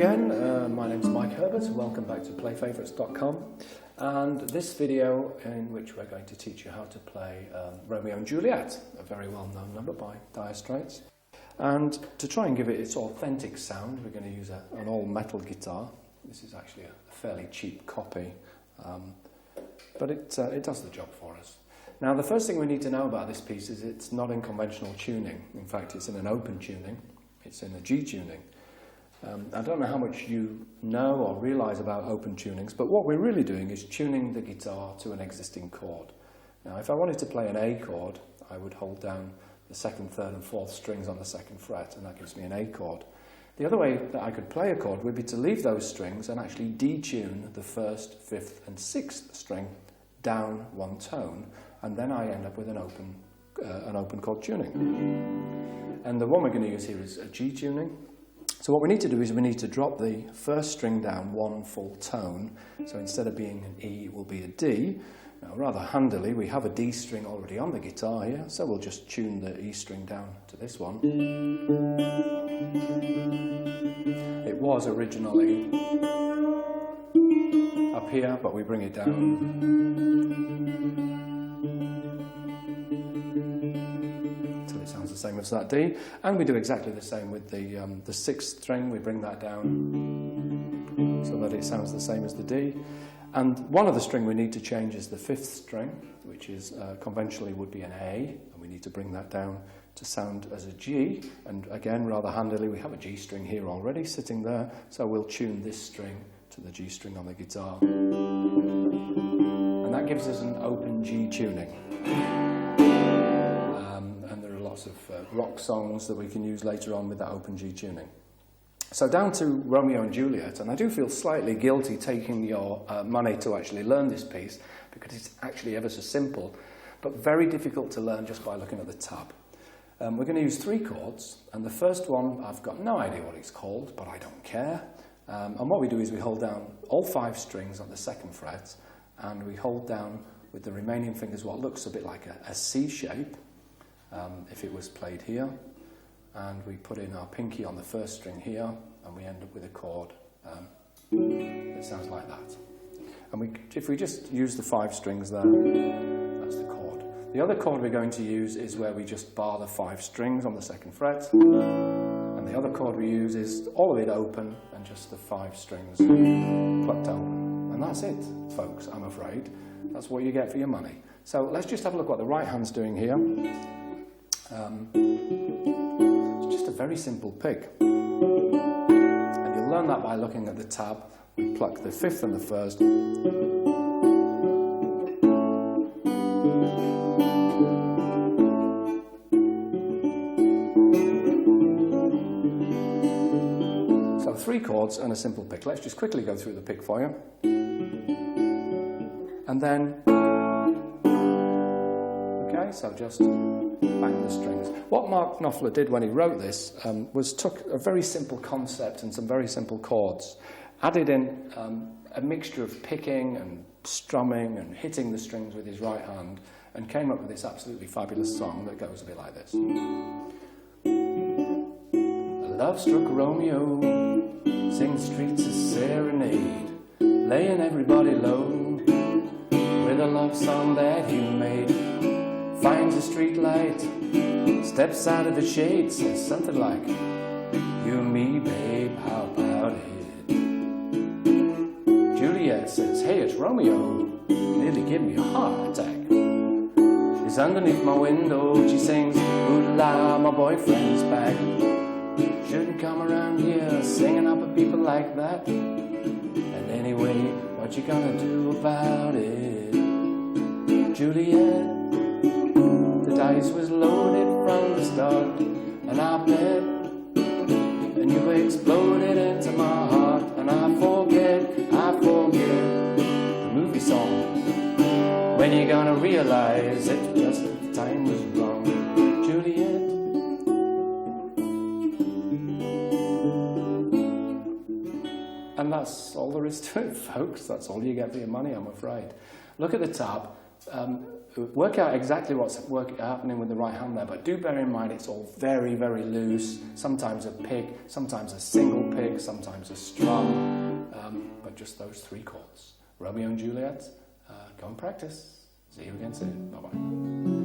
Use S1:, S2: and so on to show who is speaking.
S1: again, my name is Mike Herbert. Welcome back to PlayFavourites.com, and this video in which we're going to teach you how to play Romeo and Juliet, a very well-known number by Dire Straits. And to try and give it its authentic sound, we're going to use an all-metal guitar. This is actually a fairly cheap copy, but it does the job for us. Now, the first thing we need to know about this piece is it's not in conventional tuning. In fact, it's in an open tuning. It's in a G tuning. I don't know how much you know or realise about open tunings, but what we're really doing is tuning the guitar to an existing chord. Now, if I wanted to play an A chord, I would hold down the second, third and fourth strings on the second fret, and that gives me an A chord. The other way that I could play a chord would be to leave those strings and actually detune the first, fifth and sixth string down one tone, and then I end up with an open chord tuning. And the one we're going to use here is a G tuning. So what we need to do is we need to drop the first string down one full tone. So instead of being an E, it will be a D. Now, rather handily, we have a D string already on the guitar here, so we'll just tune the E string down to this one. It was originally up here, but we bring it down till it sounds the same as that D. And we do exactly the same with the sixth string. We bring that down so that it sounds the same as the D. And one of the string we need to change is the fifth string, which is conventionally would be an A, and we need to bring that down to sound as a G. And again, rather handily, we have a G string here already sitting there, so we'll tune this string to the G string on the guitar. And that gives us an open G tuning. And there are lots of rock songs that we can use later on with that open G tuning. So down to Romeo and Juliet, and I do feel slightly guilty taking your money to actually learn this piece because it's actually ever so simple, but very difficult to learn just by looking at the tab. We're going to use three chords, and the first one, I've got no idea what it's called, but I don't care. And what we do is we hold down all five strings on the second fret, and we hold down with the remaining fingers what looks a bit like a C shape, if it was played here. And we put in our pinky on the first string here, and we end up with a chord that sounds like that. And if we just use the five strings there, that's the chord. The other chord we're going to use is where we just bar the five strings on the second fret, and the other chord we use is all of it open and just the five strings plucked open. And that's it, folks, I'm afraid. That's what you get for your money. So let's just have a look what the right hand's doing here. Just a very simple pick, and you'll learn that by looking at the tab. We pluck the fifth and the first, so three chords and a simple pick. Let's just quickly go through the pick for you, and then okay, so just bang the strings. What Mark Knopfler did when he wrote this was took a very simple concept and some very simple chords, added in a mixture of picking and strumming and hitting the strings with his right hand, and came up with this absolutely fabulous song that goes a bit like this. A love-struck Romeo sings streets a serenade, laying everybody low with a love song that he made. Finds a street light, steps out of the shade, says something like, you and me, babe, how about it? Juliet says, hey, it's Romeo, nearly give me a heart attack. He's underneath my window, she sings, ooh la, my boyfriend's back. Shouldn't come around here singing up at people like that. And anyway, what you gonna do about it? Juliet, the dice was loaded from the start, and I bet, and you exploded into my heart, and I forget the movie song. When you gonna realize it, just the time was wrong, Juliet. And that's all there is to it, folks. That's all you get for your money, I'm afraid. Look at the tab. work out exactly what's happening with the right hand there, but do bear in mind it's all very, very loose. Sometimes a pick, sometimes a single pick, sometimes a strum, but just those 3 chords. Romeo and Juliet, go and practice. See you again soon. Bye-bye.